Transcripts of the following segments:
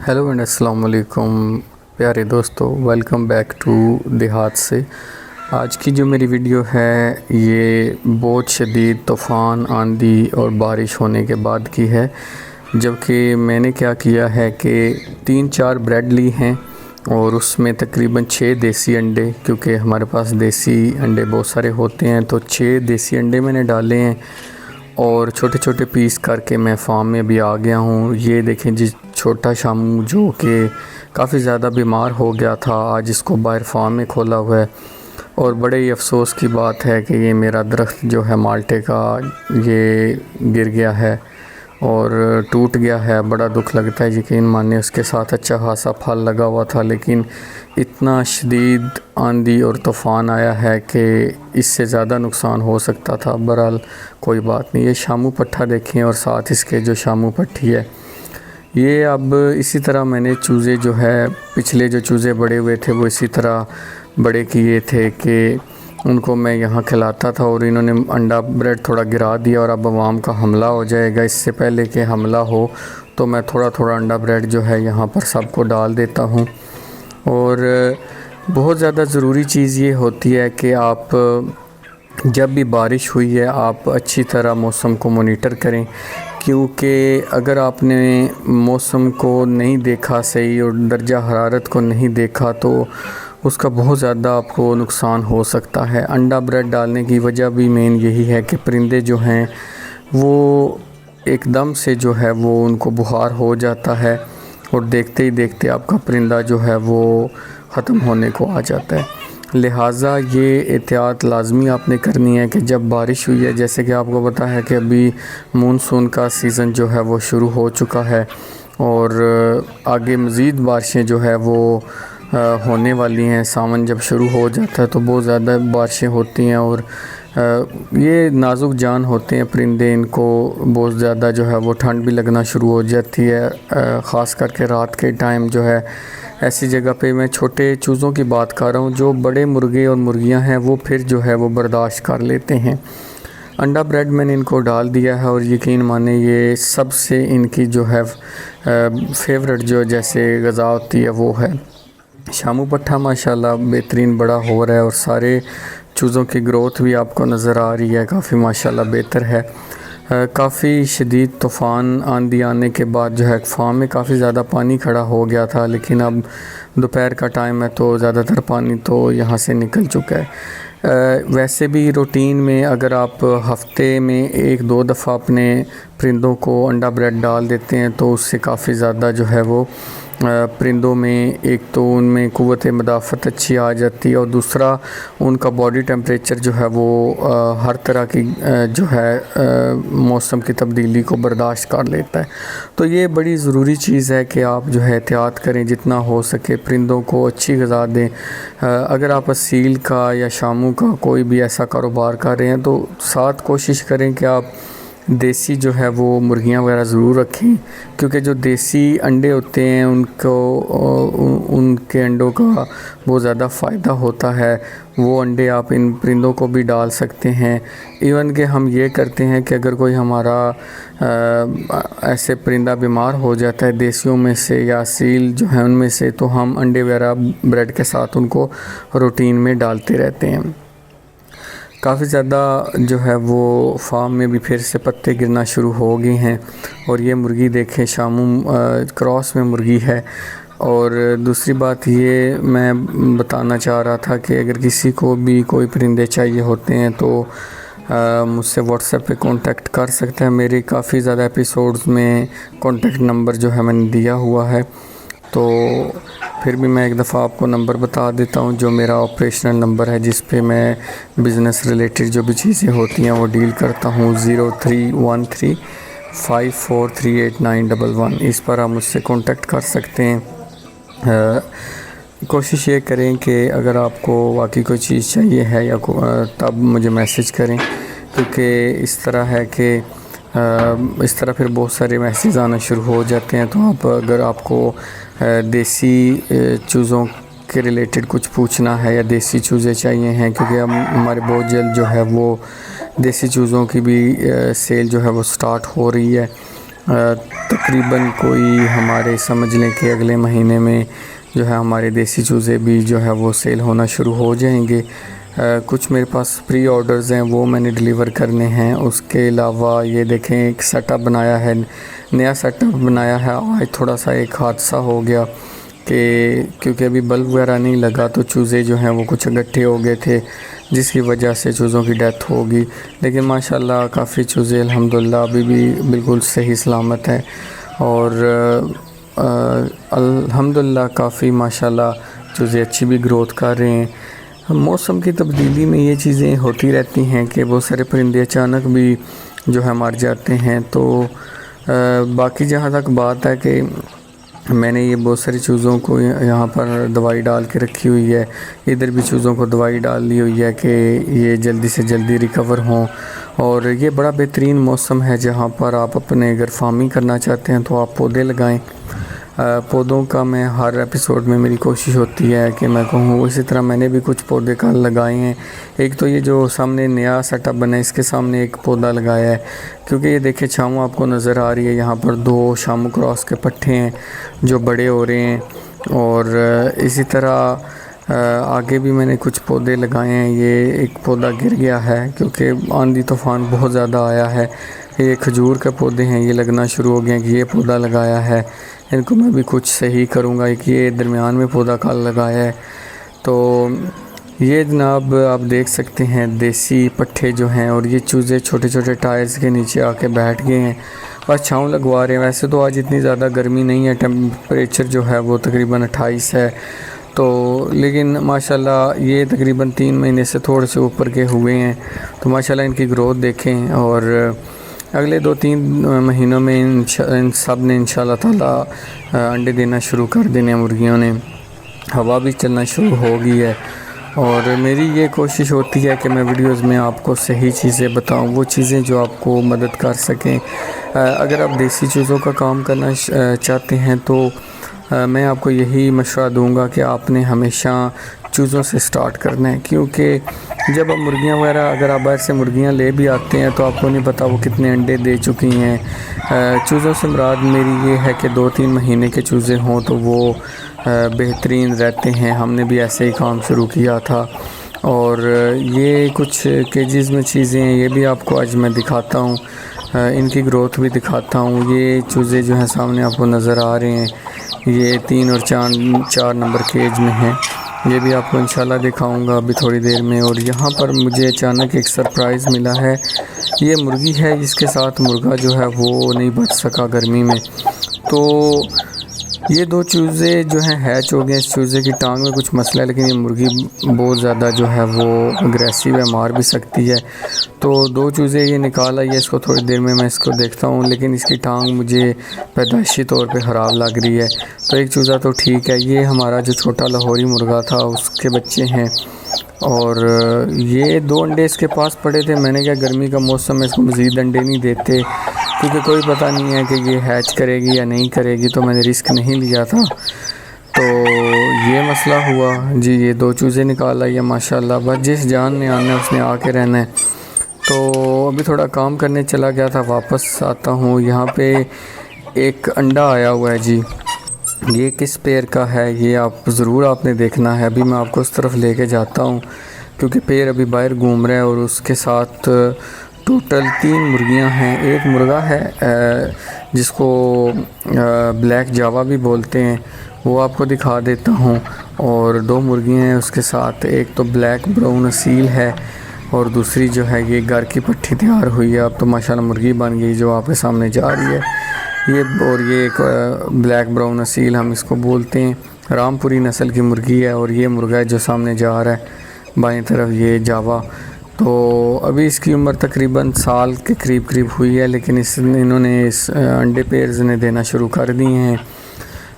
Hello and अस्सलाम वालेकुम प्यारे दोस्तों, वेलकम बैक टू देहात से। आज की जो मेरी वीडियो है ये बहुत शदीद तूफ़ान, आंधी और बारिश होने के बाद की है। जबकि मैंने क्या किया है कि 3-4 ब्रेड ली हैं और उसमें तकरीबन 6 देसी अंडे, क्योंकि हमारे पास देसी अंडे बहुत सारे होते हैं, तो 6 देसी अंडे मैंने डाले हैं और छोटे छोटे पीस करके मैं फार्म में भी आ गया हूँ। ये देखें जी, छोटा शामू जो कि काफ़ी ज़्यादा बीमार हो गया था, आज इसको बाहर फार्म में खोला हुआ है। और बड़े ही अफसोस की बात है कि ये मेरा दरख्त जो है माल्टे का, ये गिर गया है और टूट गया है। बड़ा दुख लगता है, यकीन माने उसके साथ अच्छा खासा फल लगा हुआ था, लेकिन इतना शदीद आंधी और तूफ़ान आया है कि इससे ज़्यादा नुकसान हो सकता था। बहरहाल कोई बात नहीं। ये शामू पट्ठा देखें और साथ इसके जो शामू पट्टी है, ये अब इसी तरह मैंने चूज़े जो है, पिछले जो चूज़े बड़े हुए थे वो इसी तरह बड़े किए थे कि उनको मैं यहाँ खिलाता था और इन्होंने अंडा ब्रेड थोड़ा गिरा दिया और अब अवाम का हमला हो जाएगा। इससे पहले कि हमला हो तो मैं थोड़ा थोड़ा अंडा ब्रेड जो है यहाँ पर सबको डाल देता हूँ। और बहुत ज़्यादा ज़रूरी चीज़ ये होती है कि आप जब भी बारिश हुई है आप अच्छी तरह मौसम को मॉनिटर करें, क्योंकि अगर आपने मौसम को नहीं देखा सही और दर्जा हरारत को नहीं देखा तो उसका बहुत ज़्यादा आपको नुकसान हो सकता है। अंडा ब्रेड डालने की वजह भी मेन यही है कि परिंदे जो हैं वो एकदम से जो है वो उनको बुखार हो जाता है और देखते ही देखते आपका परिंदा जो है वो ख़त्म होने को आ जाता है। लिहाजा ये एहतियात लाजमी आपने करनी है कि जब बारिश हुई है, जैसे कि आपको पता है कि अभी मानसून का सीज़न जो है वो शुरू हो चुका है और आगे मज़ीद बारिशें जो है वो होने वाली हैं। सावन जब शुरू हो जाता है तो बहुत ज़्यादा बारिशें होती हैं और ये नाजुक जान होते हैं परिंदे, इनको बहुत ज़्यादा जो है वो ठंड भी लगना शुरू हो जाती है, ख़ास करके रात के टाइम जो है। ऐसी जगह पे मैं छोटे चूज़ों की बात कर रहा हूँ, जो बड़े मुर्गे और मुर्गियाँ हैं वो फिर जो है वो बर्दाश्त कर लेते हैं। अंडा ब्रेड मैंने इनको डाल दिया है और यकीन माने ये सबसे इनकी जो है फेवरेट जो जैसे ग़ज़ा होती है वो है। शामू पट्ठा माशाल्लाह बेहतरीन बड़ा हो रहा है और सारे चूज़ों की ग्रोथ भी आपको नज़र आ रही है, काफ़ी माशाल्लाह बेहतर है। काफ़ी शदीद तूफ़ान आंधी आने के बाद जो है फार्म में काफ़ी ज़्यादा पानी खड़ा हो गया था, लेकिन अब दोपहर का टाइम है तो ज़्यादातर पानी तो यहाँ से निकल चुका है। वैसे भी रूटीन में अगर आप हफ़्ते में 1-2 दफ़ा अपने परिंदों को अंडा ब्रेड डाल देते हैं तो उससे काफ़ी ज़्यादा जो है वो परिंदों में एक तो उनमें क़ुव्वत मदाफ़त अच्छी आ जाती है और दूसरा उनका बॉडी टेम्परेचर जो है वो हर तरह की जो है मौसम की तब्दीली को बर्दाश्त कर लेता है। तो ये बड़ी ज़रूरी चीज़ है कि आप जो है एहतियात करें, जितना हो सके परिंदों को अच्छी ग़िज़ा दें। अगर आप असील का या शामू का कोई भी ऐसा कारोबार कर रहे हैं तो साथ कोशिश करें कि आप देसी जो है वो मुर्गियां वगैरह ज़रूर रखें, क्योंकि जो देसी अंडे होते हैं उनके अंडों का बहुत ज़्यादा फ़ायदा होता है। वो अंडे आप इन परिंदों को भी डाल सकते हैं। इवन कि हम ये करते हैं कि अगर कोई हमारा ऐसे परिंदा बीमार हो जाता है देसियों में से या सील जो है उनमें से, तो हम अंडे वगैरह ब्रेड के साथ उनको रूटीन में डालते रहते हैं। काफ़ी ज़्यादा जो है वो फार्म में भी फिर से पत्ते गिरना शुरू हो गए हैं और ये मुर्गी देखें शामू क्रॉस में मुर्गी है। और दूसरी बात ये मैं बताना चाह रहा था कि अगर किसी को भी कोई परिंदे चाहिए होते हैं तो मुझसे व्हाट्सएप पे कांटेक्ट कर सकते हैं। मेरे काफ़ी ज़्यादा एपिसोड्स में कांटेक्ट नंबर जो है मैंने दिया हुआ है, तो फिर भी मैं एक दफ़ा आपको नंबर बता देता हूँ जो मेरा ऑपरेशनल नंबर है, जिस पे मैं बिज़नेस रिलेटेड जो भी चीज़ें होती हैं वो डील करता हूँ। 0313543891। इस पर आप मुझसे कांटेक्ट कर सकते हैं। कोशिश ये करें कि अगर आपको वाकई कोई चीज़ चाहिए है या तब मुझे मैसेज करें, क्योंकि इस तरह है कि इस तरह फिर बहुत सारे मैसेज आना शुरू हो जाते हैं। तो आप अगर आपको देसी चूज़ों के रिलेटेड कुछ पूछना है या देसी चूज़े चाहिए हैं, क्योंकि अब हमारे बहुत जल्द जो है वो देसी चूज़ों की भी सेल जो है वो स्टार्ट हो रही है, तकरीबन कोई हमारे समझ लें कि अगले महीने में जो है हमारे देसी चूज़े भी जो है वो सेल होना शुरू हो जाएंगे। कुछ मेरे पास प्री ऑर्डर्स हैं, वो मैंने डिलीवर करने हैं। उसके अलावा ये देखें एक सेटअप बनाया है, नया सेटअप बनाया है। आज थोड़ा सा एक हादसा हो गया कि क्योंकि अभी बल्ब वगैरह नहीं लगा तो चूज़े जो हैं वो कुछ इकट्ठे हो गए थे, जिसकी वजह से चूज़ों की डेथ होगी। लेकिन माशाल्लाह काफ़ी चूज़े अल्हम्दुलिल्लाह अभी भी बिल्कुल सही सलामत हैं और अल्हम्दुलिल्लाह काफ़ी माशाल्लाह चूज़े अच्छी भी ग्रोथ कर रहे हैं। मौसम की तब्दीली में ये चीज़ें होती रहती हैं कि बहुत सारे परिंदे अचानक भी जो है मर जाते हैं। तो बाकी जहाँ तक बात है कि मैंने ये बहुत सारी चूज़ों को यहाँ पर दवाई डाल के रखी हुई है, इधर भी चूज़ों को दवाई डाल ली हुई है कि ये जल्दी से जल्दी रिकवर हों। और ये बड़ा बेहतरीन मौसम है जहाँ पर आप अपने अगर फार्मिंग करना चाहते हैं तो आप पौधे लगाएं। पौधों का मैं हर एपिसोड में मेरी कोशिश होती है कि मैं कहूँ, इसी तरह मैंने भी कुछ पौधे कल लगाए हैं। एक तो ये जो सामने नया सेटअप बना है इसके सामने एक पौधा लगाया है, क्योंकि ये देखिए छाँव आपको नज़र आ रही है, यहाँ पर 2 शामू क्रॉस के पट्टे हैं जो बड़े हो रहे हैं। और इसी तरह आगे भी मैंने कुछ पौधे लगाए हैं। ये एक पौधा गिर गया है क्योंकि आंधी तूफ़ान बहुत ज़्यादा आया है। ये खजूर के पौधे हैं, ये लगना शुरू हो गए हैं कि ये पौधा लगाया है, इनको मैं भी कुछ सही करूँगा। एक ये दरमियान में पौधा कल लगाया है। तो ये जनाब आप देख सकते हैं देसी पट्ठे जो हैं, और ये चूज़े छोटे छोटे टायर्स के नीचे आके बैठ गए हैं, बस छाँव लगवा रहे हैं। वैसे तो आज इतनी ज़्यादा गर्मी नहीं है, टेम्परेचर जो है वो तकरीबन 28 है। तो लेकिन माशाल्लाह ये तकरीबन 3 महीने से थोड़े से ऊपर के हुए हैं। तो माशाल्लाह इनकी ग्रोथ देखें, और अगले 2-3 महीनों में इन सब ने इंशाल्लाह ताला अंडे देना शुरू कर देने। मुर्गियों ने हवा भी चलना शुरू हो गई है। और मेरी ये कोशिश होती है कि मैं वीडियोस में आपको सही चीज़ें बताऊं, वो चीज़ें जो आपको मदद कर सकें। अगर आप देसी चीज़ों का काम करना चाहते हैं तो मैं आपको यही मशवरा दूंगा कि आपने हमेशा चूज़ों से स्टार्ट करना है, क्योंकि जब आप मुर्गियां वगैरह अगर आप बाहर से मुर्गियां ले भी आते हैं तो आपको नहीं पता वो कितने अंडे दे चुकी हैं। चूज़ों से मुराद मेरी ये है कि 2-3 महीने के चूज़े हों तो वो बेहतरीन रहते हैं। हमने भी ऐसे ही काम शुरू किया था। और ये कुछ केजीज़ में चीज़ें हैं, ये भी आपको आज मैं दिखाता हूँ, इनकी ग्रोथ भी दिखाता हूँ। ये चूज़े जो हैं सामने आपको नज़र आ रहे हैं, ये 3 और 4 नंबर केज में हैं। ये भी आपको इंशाल्लाह दिखाऊंगा अभी थोड़ी देर में। और यहाँ पर मुझे अचानक एक सरप्राइज़ मिला है। ये मुर्गी है जिसके साथ मुर्गा जो है वो नहीं बच सका गर्मी में, तो ये 2 चूज़े जो हैं हैच हो गए। इस चूज़े की टांग में कुछ मसला है, लेकिन ये मुर्गी बहुत ज़्यादा जो है वो अग्रेसिव है, मार भी सकती है। तो 2 चूज़े ये निकाल आई है, इसको थोड़ी देर में मैं इसको देखता हूँ, लेकिन इसकी टांग मुझे पैदाइशी तौर पे ख़राब लग रही है। तो एक चूज़ा तो ठीक है, ये हमारा जो छोटा लाहौरी मुर्गा था उसके बच्चे हैं। और ये 2 अंडे इसके पास पड़े थे। मैंने कहा गर्मी का मौसम है, इसको मज़ीद अंडे नहीं देते, क्योंकि कोई पता नहीं है कि ये हैच करेगी या नहीं करेगी, तो मैंने रिस्क नहीं लिया था। तो ये मसला हुआ जी। ये 2 चूज़े निकाल आई है माशाल्लाह। बस जिस जान ने आना है उसने आके रहना है। तो अभी थोड़ा काम करने चला गया था, वापस आता हूँ। यहाँ पे एक अंडा आया हुआ है जी। ये किस पेयर का है ये आप ज़रूर आपने देखना है। अभी मैं आपको उस तरफ लेके जाता हूँ, क्योंकि पेयर अभी बाहर घूम रहा है। और उसके साथ टोटल 3 मुर्गियाँ हैं। एक मुर्गा है जिसको ब्लैक जावा भी बोलते हैं, वो आपको दिखा देता हूँ। और 2 मुर्गियाँ हैं उसके साथ, एक तो ब्लैक ब्राउन असील है और दूसरी जो है ये घर की पट्टी तैयार हुई है। अब तो माशाल्लाह मुर्गी बन गई जो आपके सामने जा रही है ये। और ये एक ब्लैक ब्राउन असील हम इसको बोलते हैं, रामपुरी नस्ल की मुर्गी है। और ये मुर्गा है जो सामने जा रहा है बाईं तरफ, ये जावा। तो अभी इसकी उम्र तकरीबन साल के करीब हुई है, लेकिन इन्होंने इस अंडे पेयर्स ने देना शुरू कर दिए हैं।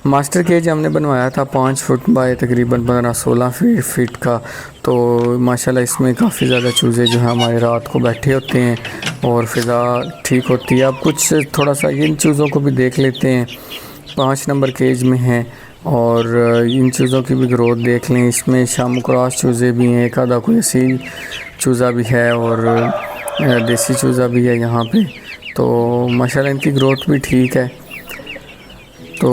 मास्टर केज हमने बनवाया था 5 फुट बाय तकरीबन 15-16 फीट का। तो माशाल्लाह इसमें काफ़ी ज़्यादा चूज़े जो हैं हमारे रात को बैठे होते हैं और फ़िज़ा ठीक होती है। अब कुछ थोड़ा सा इन चूज़ों को भी देख लेते हैं। 5 नंबर केज में हैं और इन चूज़ों की भी ग्रोथ देख लें। इसमें शामू क्रॉस चूज़े भी हैं, एक आधा कोई असील चूज़ा भी है और देसी चूज़ा भी है यहाँ पे। तो माशाल्लाह इनकी ग्रोथ भी ठीक है। तो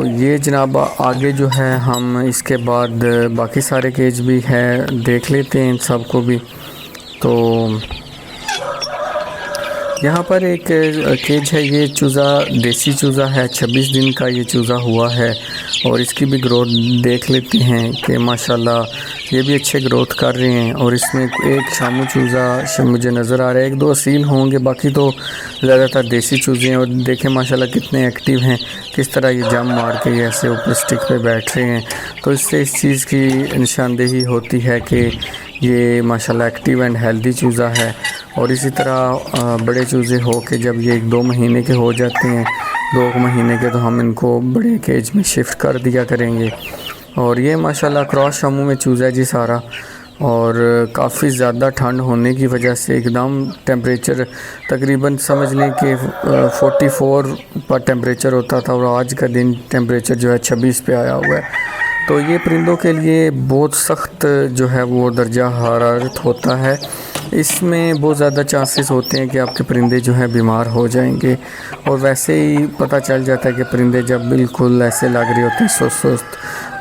ये जनाब आगे जो है हम इसके बाद बाकी सारे केज भी है देख लेते हैं इन सब को भी। तो यहाँ पर एक केज है, ये चूज़ा देसी चूज़ा है, 26 दिन का ये चूज़ा हुआ है और इसकी भी ग्रोथ देख लेते हैं कि माशाल्लाह ये भी अच्छे ग्रोथ कर रहे हैं। और इसमें एक शामू चूज़ा मुझे नज़र आ रहा है, एक दो असील होंगे, बाकी तो ज़्यादातर देसी चूज़े हैं। और देखें माशाल्लाह कितने एक्टिव हैं, किस तरह ये जंप मार के ऐसे ऊपर स्टिक पे बैठ रहे हैं। तो इससे इस चीज़ की निशानदेही होती है कि ये माशाल्लाह एक्टिव एंड हेल्दी चूज़ा है। और इसी तरह बड़े चूज़े हो के जब ये 1-2 महीने के हो जाते हैं, 2 महीने के, तो हम इनको बड़े केज में शिफ्ट कर दिया करेंगे। और ये माशाल्लाह क्रॉस शामू में चूज़ा है जी सारा। और काफ़ी ज़्यादा ठंड होने की वजह से एकदम टेम्परेचर तकरीबन समझ लें कि 44 पर टेम्परेचर होता था और आज का दिन टेम्परेचर जो है 26 पे आया हुआ है। तो ये परिंदों के लिए बहुत सख्त जो है वो दर्जा हरारत होता है। इसमें बहुत ज़्यादा चांसेस होते हैं कि आपके परिंदे जो हैं बीमार हो जाएंगे। और वैसे ही पता चल जाता है कि परिंदे जब बिल्कुल ऐसे लग रहे होते हैं सुस्त,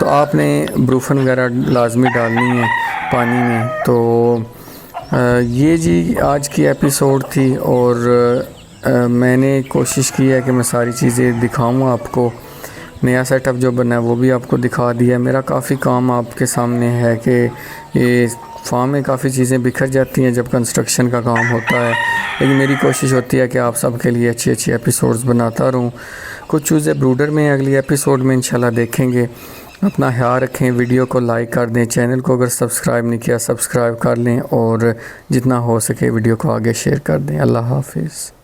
तो आपने ब्रूफन वगैरह लाजमी डालनी है पानी में। तो ये जी आज की एपिसोड थी और मैंने कोशिश की है कि मैं सारी चीज़ें दिखाऊँ आपको। नया सेटअप जो बना है वो भी आपको दिखा दिया। मेरा काफ़ी काम आपके सामने है कि ये फार्म में काफ़ी चीज़ें बिखर जाती हैं जब कंस्ट्रक्शन का काम होता है, लेकिन मेरी कोशिश होती है कि आप सबके लिए अच्छी अच्छी एपिसोड्स बनाता रहूँ। कुछ चीज़ें ब्रूडर में अगली एपिसोड में इंशाल्लाह देखेंगे। अपना ख्याल रखें, वीडियो को लाइक कर दें, चैनल को अगर सब्सक्राइब नहीं किया सब्सक्राइब कर लें और जितना हो सके वीडियो को आगे शेयर कर दें। अल्लाह हाफिज़।